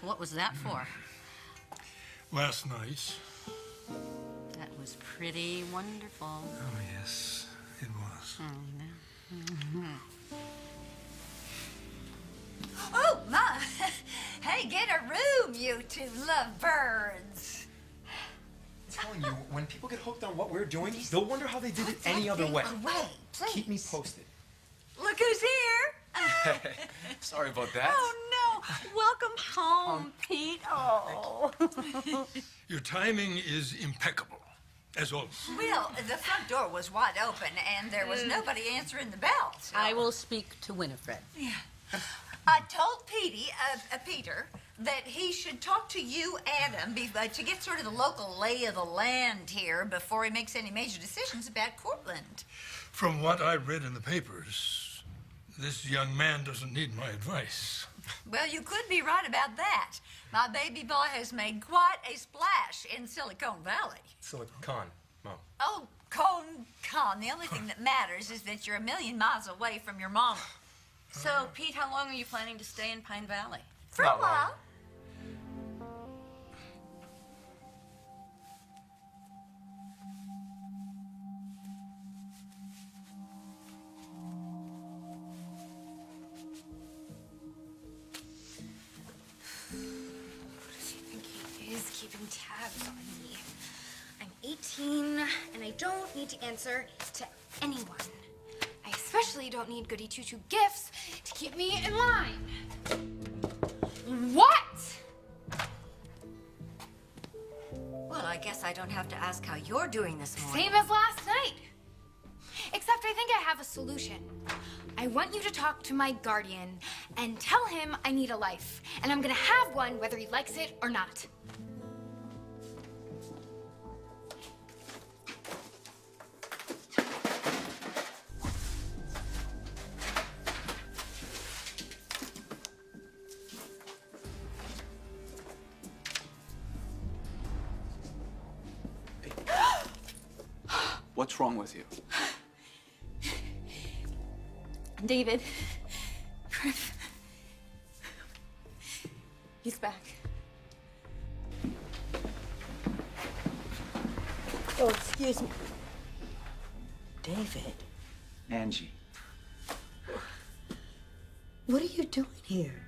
What was that for? Last night. That was pretty wonderful. Oh, yes, it was. Oh, Ma. Hey, get a room, you two lovebirds. I'm telling you, when people get hooked on what we're doing, they'll wonder how they did it any other way. Away, please. Keep me posted. Look who's here. Sorry about that. Oh, no. Welcome home, Pete. Oh. Your timing is impeccable, as always. Well, the front door was wide open, and there was nobody answering the bell. So. I will speak to Winifred. Yeah. I told Peter, that he should talk to you, Adam, to get sort of the local lay of the land here before he makes any major decisions about Cortland. From what I read in the papers, this young man doesn't need my advice. Well, you could be right about that. My baby boy has made quite a splash in Silicon Valley. Silicon, Mom. Oh, Con. The only thing that matters is that you're a million miles away from your mama. So, Pete, how long are you planning to stay in Pine Valley? For a while. Is keeping tabs on me. I'm 18, and I don't need to answer to anyone. I especially don't need goody two-two gifts to keep me in line. What? Well, I guess I don't have to ask how you're doing this morning. Same as last night. Except I think I have a solution. I want you to talk to my guardian and tell him I need a life. And I'm gonna have one whether he likes it or not. What's wrong with you? David. He's back. Oh, excuse me. David. Angie. What are you doing here?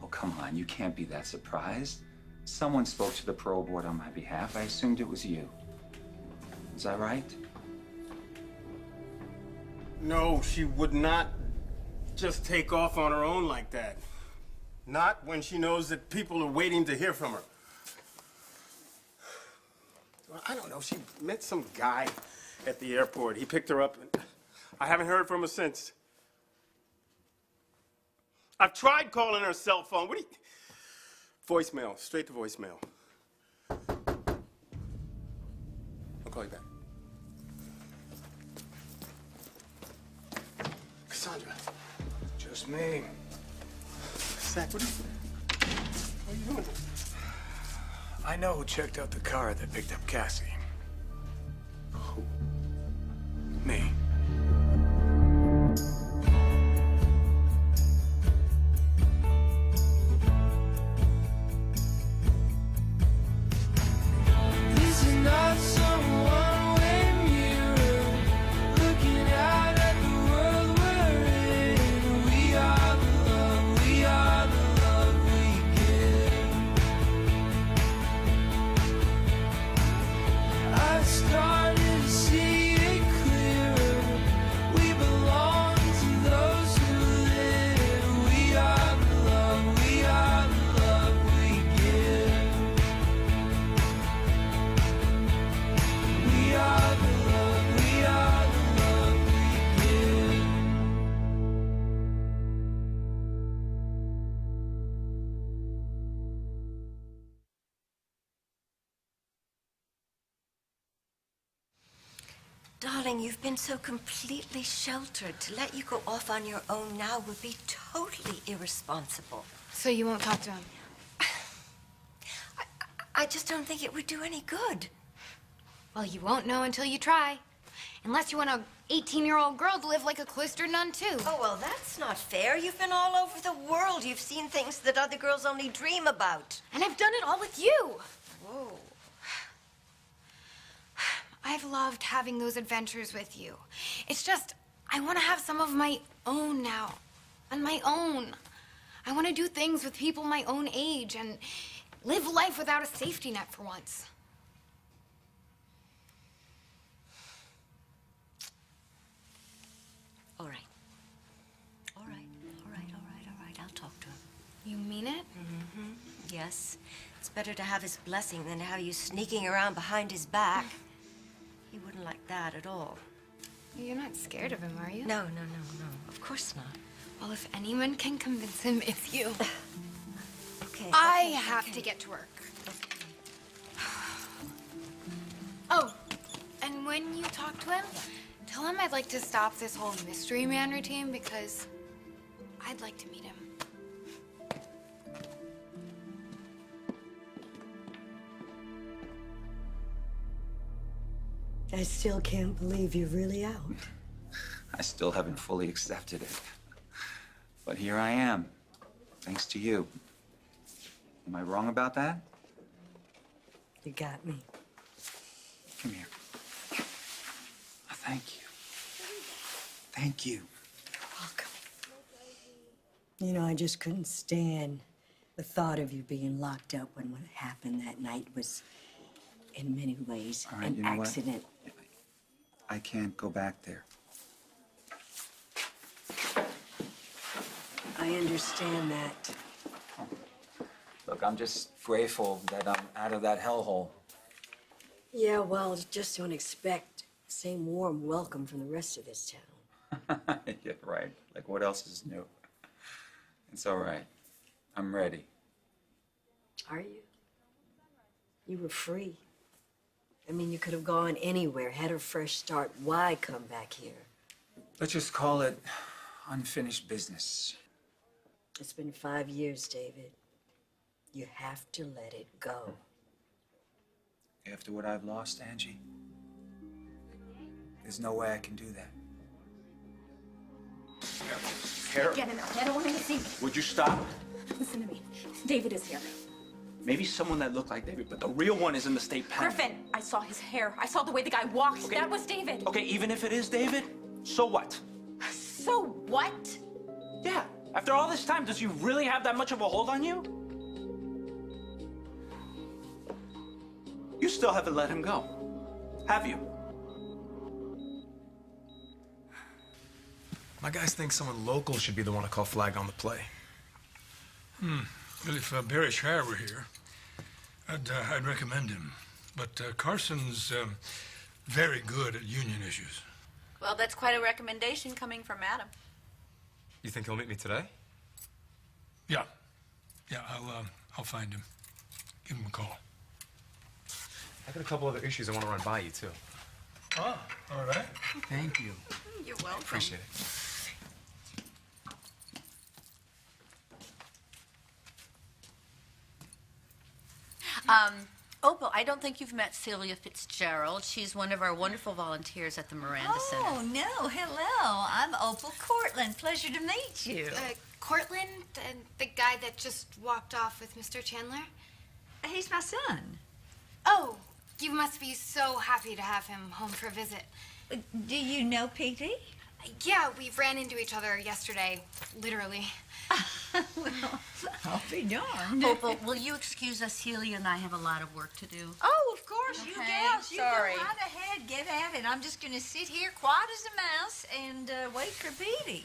Oh, come on. You can't be that surprised. Someone spoke to the parole board on my behalf. I assumed it was you. Is that right? No, she would not just take off on her own like that. Not when she knows that people are waiting to hear from her. Well, I don't know. She met some guy at the airport. He picked her up, and I haven't heard from her since. I've tried calling her cell phone. What do you... Voicemail. Straight to voicemail. I'll call you back. Cassandra. Just me. Zach, what are you doing? I know who checked out the car that picked up Cassie. Who? Me. This is not some one-way mirror looking out at the world we're in. We are the love, we are the love we give. I started to see it clearer. We belong to those who live. We are the love, we are the love we give. We are the love, we are the love we give. Darling, you've been so completely sheltered. To let you go off on your own now would be totally irresponsible. So you won't talk to him? I just don't think it would do any good. Well, you won't know until you try. Unless you want an 18-year-old girl to live like a cloistered nun, too. Oh, well, that's not fair. You've been all over the world. You've seen things that other girls only dream about. And I've done it all with you. Whoa. I've loved having those adventures with you. It's just, I want to have some of my own now. On my own. I want to do things with people my own age and live life without a safety net for once. All right. All right. All right. All right. All right. I'll talk to him. You mean it? Mm-hmm. Yes. It's better to have his blessing than to have you sneaking around behind his back. He wouldn't like that at all. You're not scared of him, are you? No, no, no, no. Of course not. Well, if anyone can convince him, it's you. Okay. I have to get to work. Oh, and when you talk to him, tell him I'd like to stop this whole mystery man routine because I'd like to meet him. I still can't believe you're really out. I still haven't fully accepted it. But here I am, thanks to you. Am I wrong about that? You got me. Come here. Thank you. Thank you. Welcome. You know, I just couldn't stand the thought of you being locked up when what happened that night was, in many ways, All right, an you know accident. What? I can't go back there. I understand that. Look, I'm just grateful that I'm out of that hellhole. Yeah, well, just don't expect the same warm welcome from the rest of this town. Yeah, right. Like, what else is new? It's all right. I'm ready. Are you? You were free. I mean, you could have gone anywhere, had a fresh start. Why come back here? Let's just call it unfinished business. It's been 5 years, David. You have to let it go. After what I've lost, Angie, there's no way I can do that. Hair? Get him out. I don't want him to see me. Would you stop? Listen to me. David is here. Maybe someone that looked like David, but the real one is in the state pen. Griffin, I saw his hair. I saw the way the guy walked. Okay. That was David. Okay, even if it is David, so what? So what? Yeah. After all this time, does he really have that much of a hold on you? You still haven't let him go, have you? My guys think someone local should be the one to call flag on the play. Well, if Barry Shire were here, I'd recommend him. But Carson's very good at union issues. Well, that's quite a recommendation coming from Adam. You think he'll meet me today? Yeah. Yeah, I'll find him. Give him a call. I got a couple other issues I want to run by you, too. Oh, all right. Thank you. You're welcome. Appreciate it. Opal, I don't think you've met Celia Fitzgerald. She's one of our wonderful volunteers at the Miranda Center. Oh, no. Hello. I'm Opal Cortland. Pleasure to meet you. Cortland, the guy that just walked off with Mr. Chandler? He's my son. Oh, you must be so happy to have him home for a visit. Do you know Petey? Yeah, we ran into each other yesterday, literally. Well, I'll be darned. Opal, will you excuse us? Celia and I have a lot of work to do. Oh, of course, you Okay, gals. You go sorry. right ahead. Get at it. I'm just going to sit here quiet as a mouse and wait for Petey.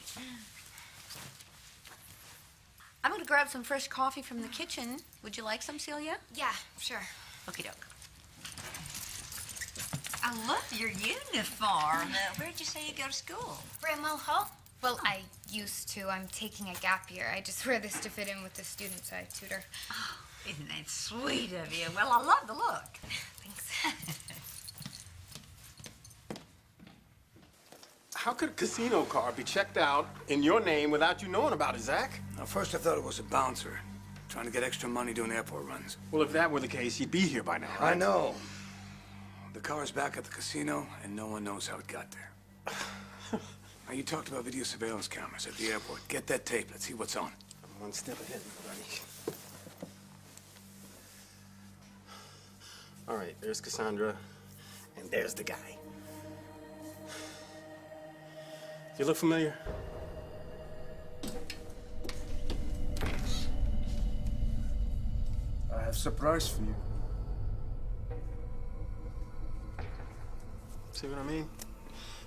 I'm going to grab some fresh coffee from the kitchen. Would you like some, Celia? Yeah, sure. Okie doke. I love your uniform. Where'd you say you go to school? Bramwell Hall? Well, I used to. I'm taking a gap year. I just wear this to fit in with the students I tutor. Oh, isn't that sweet of you? Well, I love the look. Thanks. How could a casino car be checked out in your name without you knowing about it, Zach? Now, first I thought it was a bouncer trying to get extra money doing airport runs. Well, if that were the case, he'd be here by now, right? I know. The car's back at the casino, and no one knows how it got there. Now, you talked about video surveillance cameras at the airport. Get that tape. Let's see what's on. I'm one step ahead, buddy. All right, there's Cassandra, and there's the guy. You look familiar? I have a surprise for you. See what I mean?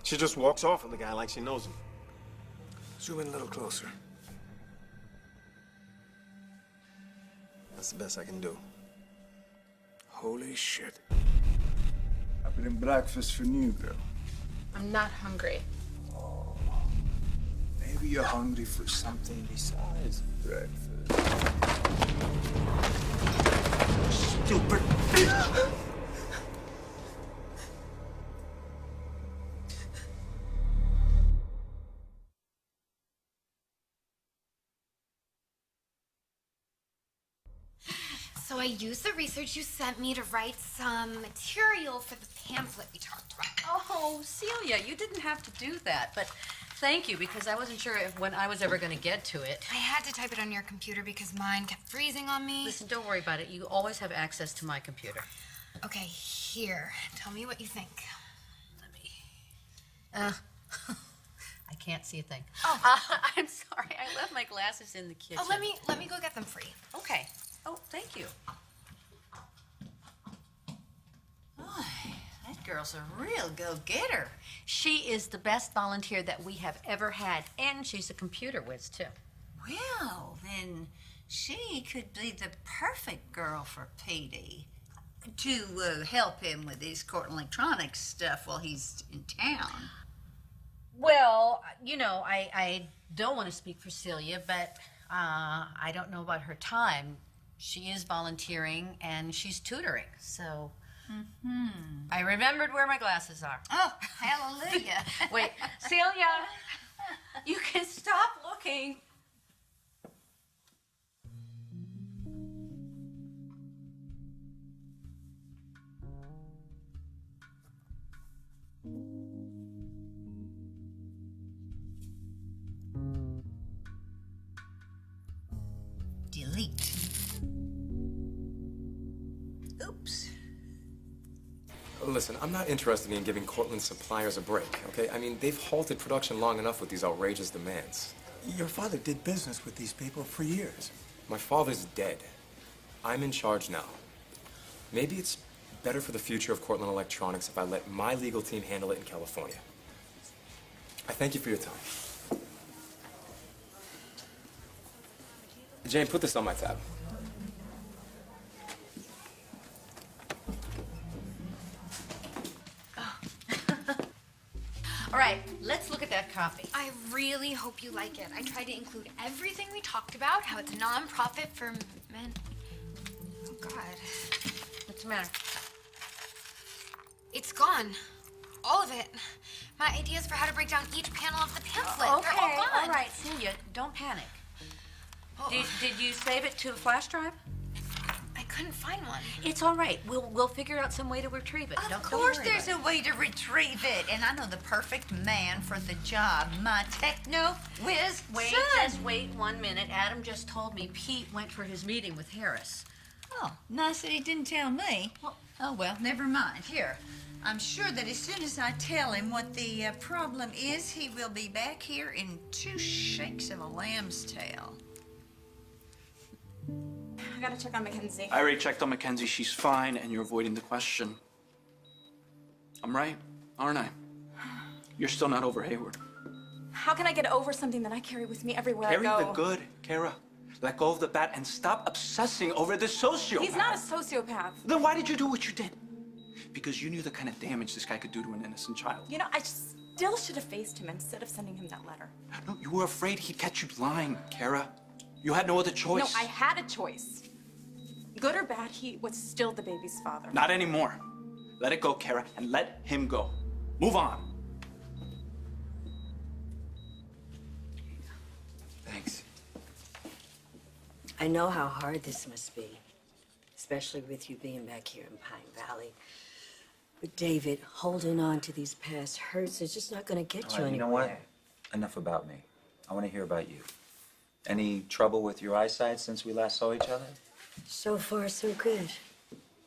She just walks off with the guy like she knows him. Zoom in a little closer. That's the best I can do. Holy shit. I put in breakfast for new girl. I'm not hungry. Maybe you're hungry for something besides breakfast. Stupid bitch! So I used the research you sent me to write some material for the pamphlet we talked about. Oh, Celia, you didn't have to do that, but thank you, because I wasn't sure when I was ever going to get to it. I had to type it on your computer because mine kept freezing on me. Listen, don't worry about it. You always have access to my computer. Okay, here. Tell me what you think. I can't see a thing. Oh. I'm sorry. I left my glasses in the kitchen. Oh, let me go get them for you. Okay. Oh, thank you. Boy, that girl's a real go-getter. She is the best volunteer that we have ever had, and she's a computer whiz, too. Well, then she could be the perfect girl for Petey to help him with his Cortland Electronics stuff while he's in town. Well, you know, I don't want to speak for Celia, but I don't know about her time. She is volunteering, and she's tutoring, so... Mm-hmm. I remembered where my glasses are. Oh, hallelujah. Wait, Celia, you can stop looking. Delete. Oops. Listen, I'm not interested in giving Cortland suppliers a break, okay? I mean, they've halted production long enough with these outrageous demands. Your father did business with these people for years. My father's dead. I'm in charge now. Maybe it's better for the future of Cortland Electronics if I let my legal team handle it in California. I thank you for your time. Jane, put this on my tab. All right, let's look at that copy. I really hope you like it. I tried to include everything we talked about, how it's a non-profit for men. Oh, God. What's the matter? It's gone. All of it. My ideas for how to break down each panel of the pamphlet. Okay, They're all gone. all right, Celia, don't panic. Oh. Did you save it to a flash drive? I couldn't find one. It's all right. We'll figure out some way to retrieve it. Of course there's a way to retrieve it, and I know the perfect man for the job. My techno-whiz Wait, son. just wait 1 minute. Adam just told me Pete went for his meeting with Harris. Oh, nice that he didn't tell me. Oh, well, never mind. Here, I'm sure that as soon as I tell him what the problem is, he will be back here in 2 shakes of a lamb's tail. I gotta check on Mackenzie. I already checked on Mackenzie. She's fine, and you're avoiding the question. I'm right, aren't I? You're still not over Hayward. How can I get over something that I carry with me everywhere Carry I go? the good, Kara. Let go of the bad and stop obsessing over this sociopath. He's not a sociopath. Then why did you do what you did? Because you knew the kind of damage this guy could do to an innocent child. You know, I still should have faced him instead of sending him that letter. No, you were afraid he'd catch you lying, Kara. You had no other choice. No, I had a choice. Good or bad, he was still the baby's father. Not anymore. Let it go, Kara, and let him go. Move on. Thanks. I know how hard this must be, especially with you being back here in Pine Valley. But David, holding on to these past hurts is just not going to get you anywhere. You know what? Enough about me. I want to hear about you. Any trouble with your eyesight since we last saw each other? So far, so good.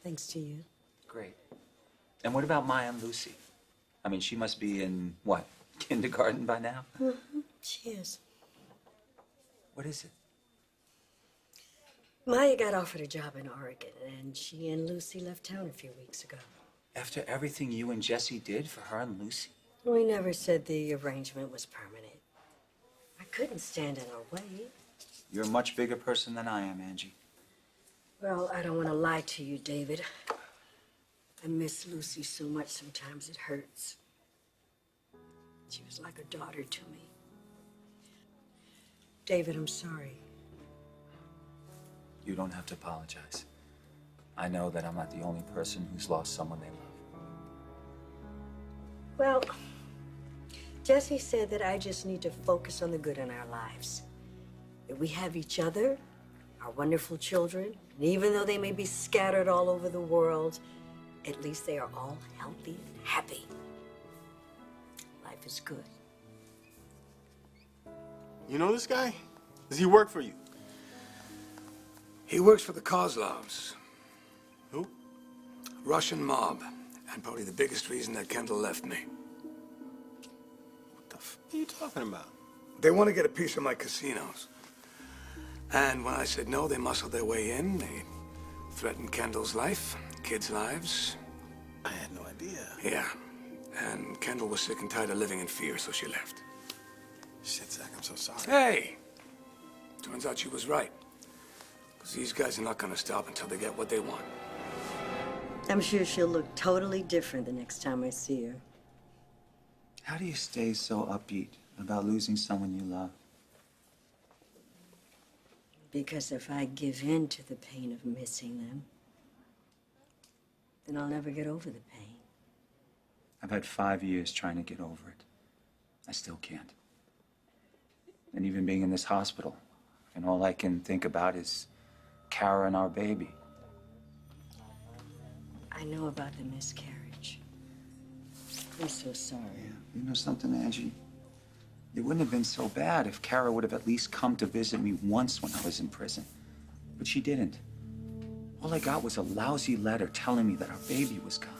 Thanks to you. Great. And what about Maya and Lucy? I mean, she must be in, what, kindergarten by now? Mm-hmm. She is. What is it? Maya got offered a job in Oregon, and she and Lucy left town a few weeks ago. After everything you and Jesse did for her and Lucy? We never said the arrangement was permanent. I couldn't stand in her way. You're a much bigger person than I am, Angie. Well, I don't want to lie to you, David. I miss Lucy so much sometimes it hurts. She was like a daughter to me. David, I'm sorry. You don't have to apologize. I know that I'm not the only person who's lost someone they love. Well, Jesse said that I just need to focus on the good in our lives. That we have each other, our wonderful children, and even though they may be scattered all over the world, at least they are all healthy and happy. Life is good. You know this guy? Does he work for you? He works for the Kozlovs. Who? Russian mob. And probably the biggest reason that Kendall left me. What the f are you talking about? They want to get a piece of my casinos. And when I said no, they muscled their way in. They threatened Kendall's life, kids' lives. I had no idea. Yeah. And Kendall was sick and tired of living in fear, so she left. Shit, Zach, I'm so sorry. Hey! Turns out she was right. Because these guys are not going to stop until they get what they want. I'm sure she'll look totally different the next time I see her. How do you stay so upbeat about losing someone you love? Because if I give in to the pain of missing them, then I'll never get over the pain. I've had 5 years trying to get over it. I still can't. And even being in this hospital, and all I can think about is Kara and our baby. I know about the miscarriage. I'm so sorry. Yeah. You know something, Angie? It wouldn't have been so bad if Kara would have at least come to visit me once when I was in prison. But she didn't. All I got was a lousy letter telling me that our baby was gone.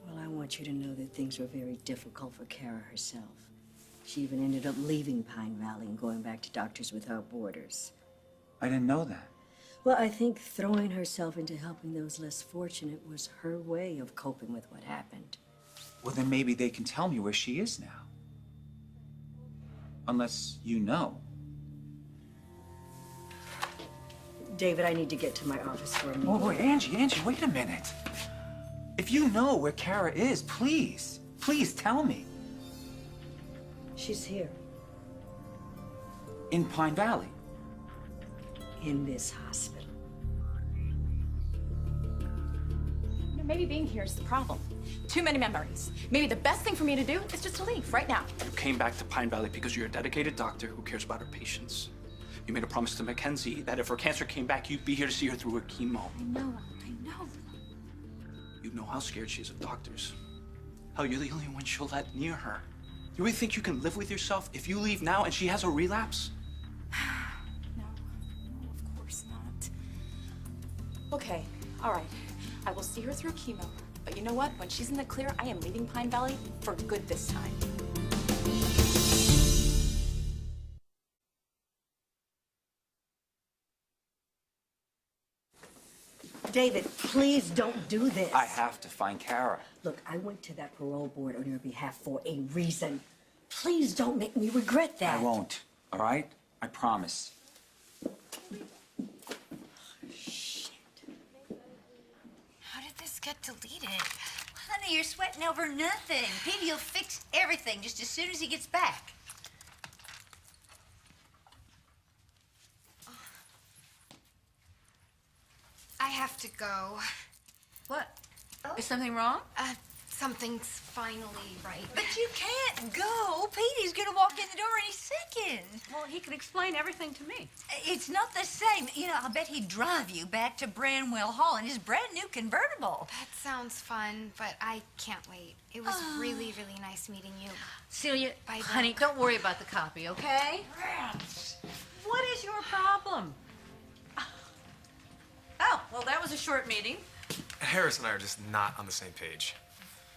Well, I want you to know that things were very difficult for Kara herself. She even ended up leaving Pine Valley and going back to Doctors Without Borders. I didn't know that. Well, I think throwing herself into helping those less fortunate was her way of coping with what happened. Well, then maybe they can tell me where she is now. Unless you know. David, I need to get to my office for a meeting. Oh, wait, Angie, wait a minute. If you know where Kara is, please tell me. She's here. In Pine Valley? In this hospital. Maybe being here is the problem. Too many memories. Maybe the best thing for me to do is just to leave right now. You came back to Pine Valley because you're a dedicated doctor who cares about her patients. You made a promise to Mackenzie that if her cancer came back, you'd be here to see her through her chemo. I know. You know how scared she is of doctors. How you're the only one she'll let near her. You really think you can live with yourself if you leave now and she has a relapse? No, of course not. Okay, all right. I will see her through chemo. But you know what? When she's in the clear, I am leaving Pine Valley for good this time. David, please don't do this. I have to find Kara. Look, I went to that parole board on your behalf for a reason. Please don't make me regret that. I won't, all right? I promise. Shit. How did this get deleted? Honey, you're sweating over nothing. Petey will fix everything just as soon as he gets back. I have to go. What? Is something wrong? Something's finally right. But you can't go. Petey's gonna walk in the door any second. Well, he can explain everything to me. It's not the same. You know, I bet he'd drive you back to Branwell Hall in his brand new convertible. That sounds fun, but I can't wait. It was really, really nice meeting you. Celia, Bye, honey, Brooke. don't worry about the copy, okay? What is your problem? Oh, well, that was a short meeting. Harris and I are just not on the same page.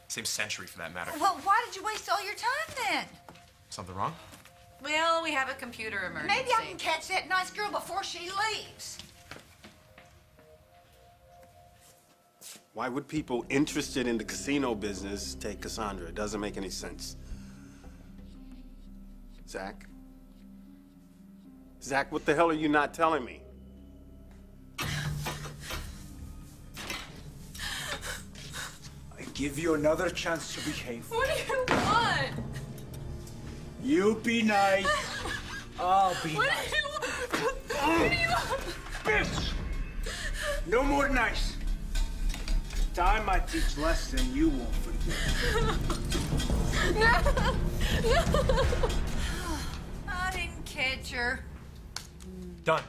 Same century, for that matter. Well, why did you waste all your time then? Something wrong? Well, we have a computer emergency. Maybe I can catch that nice girl before she leaves. Why would people interested in the casino business take Cassandra? It doesn't make any sense. Zach? Zach, what the hell are you not telling me? I give you another chance to behave. What do you want? You be nice. I'll be What nice. do you want? Bitch! No more nice. Time I teach less than you won't forget. I didn't catch her. Done.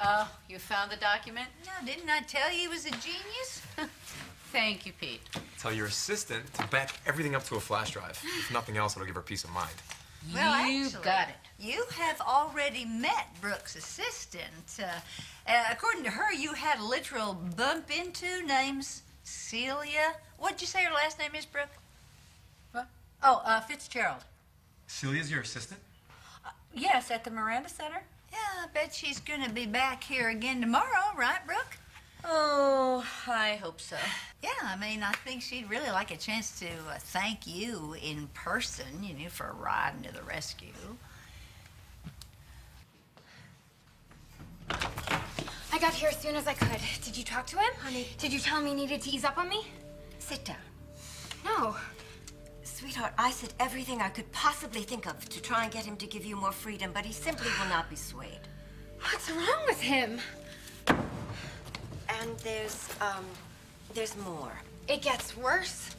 Oh, you found the document? No, didn't I tell you he was a genius? Thank you, Pete. Tell your assistant to back everything up to a flash drive. If nothing else, it'll give her peace of mind. Well, You actually, got it. You have already met Brooke's assistant. According to her, you had a literal bump into. Name's Celia. What'd you say her last name is, Brooke? What? Oh, Fitzgerald. Celia's your assistant? Yes, at the Miranda Center. Yeah, I bet she's gonna be back here again tomorrow, right, Brooke? Oh, I hope so. Yeah, I mean, I think she'd really like a chance to thank you in person, you know, for riding to the rescue. I got here as soon as I could. Did you talk to him? Honey. Did you tell him he needed to ease up on me? Sit down. No. Sweetheart, I said everything I could possibly think of to try and get him to give you more freedom, but he simply will not be swayed. What's wrong with him? And there's more. It gets worse.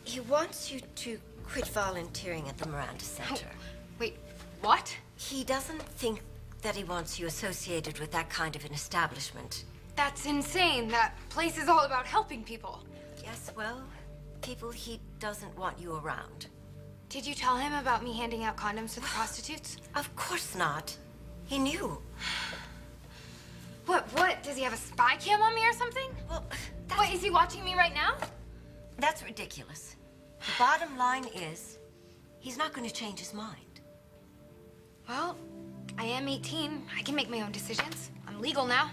He wants you to quit volunteering at the Miranda Center. Wait, what? He doesn't think that he wants you associated with that kind of an establishment. That's insane. That place is all about helping people. Yes, well, people he doesn't want you around. Did you tell him about me handing out condoms to the prostitutes? Of course not. He knew. What? Does he have a spy cam on me or something? Well, What, is he watching me right now? that's ridiculous. The bottom line is, he's not going to change his mind. Well, I am 18. I can make my own decisions. I'm legal now.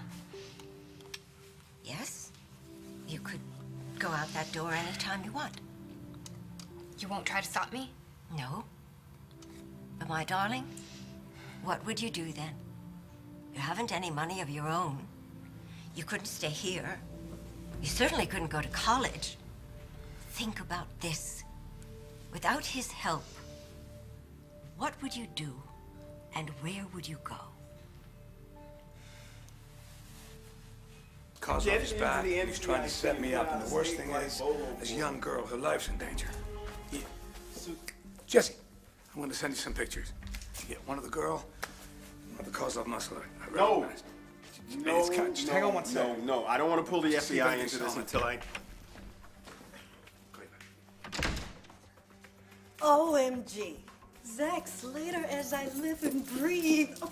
Yes? You could go out that door anytime you want. You won't try to stop me? No. But my darling, what would you do then? You haven't any money of your own. You couldn't stay here. You certainly couldn't go to college. Think about this. Without his help, what would you do and where would you go? Kozlov's back. He's trying to set me up, and the worst thing is, this young girl, her life's in danger. Yeah. Jesse, I'm going to send you some pictures. Yeah, one of the girl, one of the Kozlov muscular. No. Just hang on one second. No, I don't want to pull the See if I FBI can into this solve it. until I... OMG. Zack Slater as I live and breathe. Oh,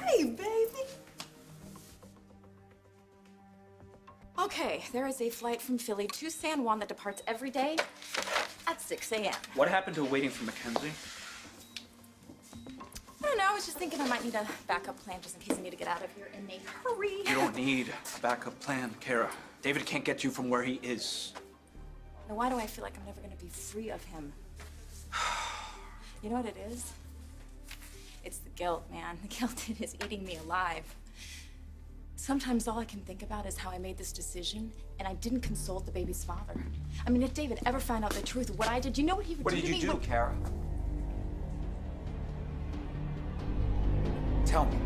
hey, baby. Okay, there is a flight from Philly to San Juan that departs every day at 6 a.m. What happened to waiting for Mackenzie? I don't know, I was just thinking I might need a backup plan just in case I need to get out of here in a hurry. You don't need a backup plan, Kara. David can't get you from where he is. Now, why do I feel like I'm never gonna be free of him? You know what it is? It's the guilt, man. The guilt that is eating me alive. Sometimes all I can think about is how I made this decision and I didn't consult the baby's father. I mean, if David ever found out the truth of what I did, you know what he would What do did to you me? do, Kara? Tell me.